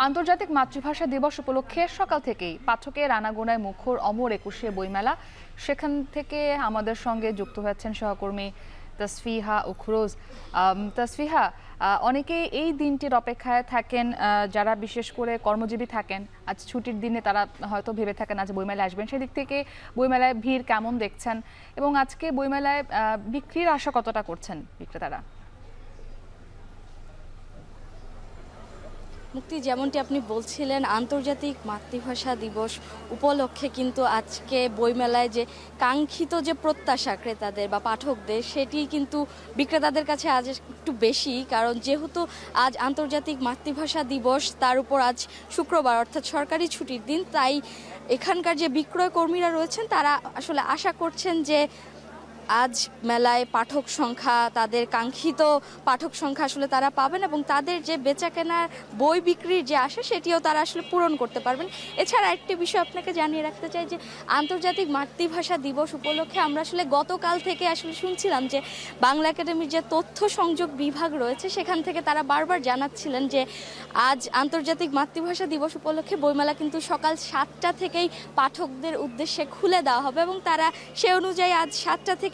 আন্তর্জাতিক মাতৃভাষা দিবস উপলক্ষে সকাল থেকেই পাঠকের আনাগোনায় মুখর অমর একুশে বইমেলা। সেখান থেকে আমাদের সঙ্গে যুক্ত হয়েছেন সহকর্মী তাসফিহা উখরোজ। তাসফিহা, অনেকেই এই দিনটির অপেক্ষায় থাকেন, যারা বিশেষ করে কর্মজীবী থাকেন। আজ ছুটির দিনে তারা হয়তো ভেবে থাকেন আজ বইমেলায় আসবেন। সেদিক থেকে বইমেলায় ভিড় কেমন দেখছেন এবং আজকে বইমেলায় বিক্রির আশা কতটা করছেন বিক্রেতারা? মুক্তি, যেমনটি আপনি বলছিলেন, আন্তর্জাতিক মাতৃভাষা দিবস উপলক্ষে কিন্তু আজকে বইমেলায় যে কাঙ্ক্ষিত যে প্রত্যাশা ক্রেতাদের বা পাঠকদের, সেটি কিন্তু বিক্রেতাদের কাছে আজ একটু বেশি। কারণ যেহেতু আজ আন্তর্জাতিক মাতৃভাষা দিবস, তার উপর আজ শুক্রবার অর্থাৎ সরকারি ছুটির দিন, তাই এখানকার যে বিক্রয় কর্মীরা রয়েছেন তারা আসলে আশা করছেন যে আজ মেলায় পাঠক সংখ্যা, তাদের কাঙ্ক্ষিত পাঠক সংখ্যা আসলে তারা পাবেন এবং তাদের যে বেচাকেনার বই বিক্রির যে আশা, সেটিও তারা আসলে পূরণ করতে পারবেন। এছাড়া একটি বিষয় আপনাকে জানিয়ে রাখতে চাই যে আন্তর্জাতিক মাতৃভাষা দিবস উপলক্ষে আমরা আসলে গতকাল থেকে আসলে শুনছিলাম যে বাংলা একাডেমির যে তথ্য সংযোগ বিভাগ রয়েছে, সেখান থেকে তারা বারবার জানাচ্ছিলেন যে আজ আন্তর্জাতিক মাতৃভাষা দিবস উপলক্ষে বইমেলা কিন্তু সকাল 7টা থেকেই পাঠকদের উদ্দেশ্যে খুলে দেওয়া হবে এবং তারা সে অনুযায়ী আজ 7টা থেকেই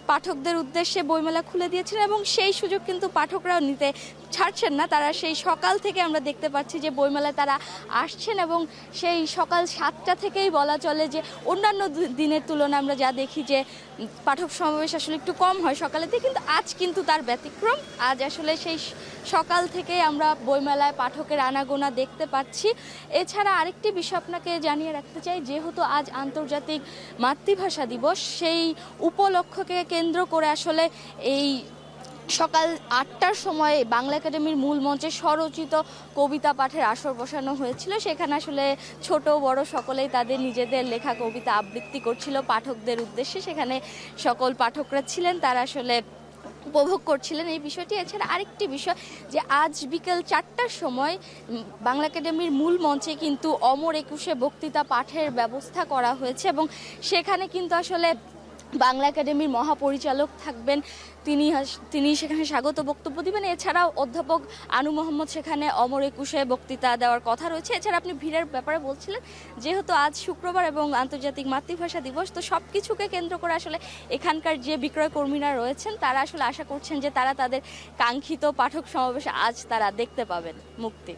পাঠকদের উদ্দেশ্যে বইমেলা খুলে দিয়েছেন এবং সেই সুযোগ কিন্তু পাঠকরাও নিতে ছাড়ছেন না। তারা সেই সকাল থেকে আমরা দেখতে পাচ্ছি যে বইমেলায় তারা আসছেন এবং সেই সকাল 7টা থেকেই বলা চলে যে অন্যান্য দিনের তুলনায় আমরা যা দেখি যে পাঠক সমাবেশ আসলে একটু কম হয় সকালেতে, কিন্তু আজ কিন্তু তার ব্যতিক্রম। আজ আসলে সেই সকাল থেকে আমরা বইমেলায় পাঠকের আনাগোনা দেখতে পাচ্ছি। এছাড়া আরেকটি বিষয় আপনাকে জানিয়ে রাখতে চাই, যেহেতু আজ আন্তর্জাতিক মাতৃভাষা দিবস, সেই উপলক্ষকে কেন্দ্র করে আসলে এই সকাল 8টার সময় বাংলা একাডেমির মূল মঞ্চে স্বরচিত কবিতা পাঠের আসর বসানো হয়েছিল। সেখানে আসলে ছোট বড় সকলেই তাদের নিজেদের লেখা কবিতা আবৃত্তি করছিল পাঠকদের উদ্দেশ্যে। সেখানে সকল পাঠকরা ছিলেন, তারা আসলে উপভোগ করছিলেন এই বিষয়টি। এছাড়া আরেকটি বিষয় যে আজ বিকেল 4টার সময় বাংলা একাডেমির মূল মঞ্চে কিন্তু অমর একুশে বক্তৃতা পাঠের ব্যবস্থা করা হয়েছে এবং সেখানে কিন্তু আসলে বাংলা একাডেমির মহাপরিচালক থাকবেন, তিনি সেখানে স্বাগত বক্তব্য দিবেন। এছাড়াও অধ্যাপক আনু মোহাম্মদ সেখানে অমর একুশে বক্তৃতা দেওয়ার কথা রয়েছে। এছাড়া আপনি ভিড়ের ব্যাপারে বলছিলেন, যেহেতু আজ শুক্রবার এবং আন্তর্জাতিক মাতৃভাষা দিবস, তো সব কিছুকে কেন্দ্র করে আসলে এখানকার যে বিক্রয় কর্মীরা রয়েছেন তারা আসলে আশা করছেন যে তারা তাদের কাঙ্ক্ষিত পাঠক সমাবেশে আজ তারা দেখতে পাবেন। মুক্তি।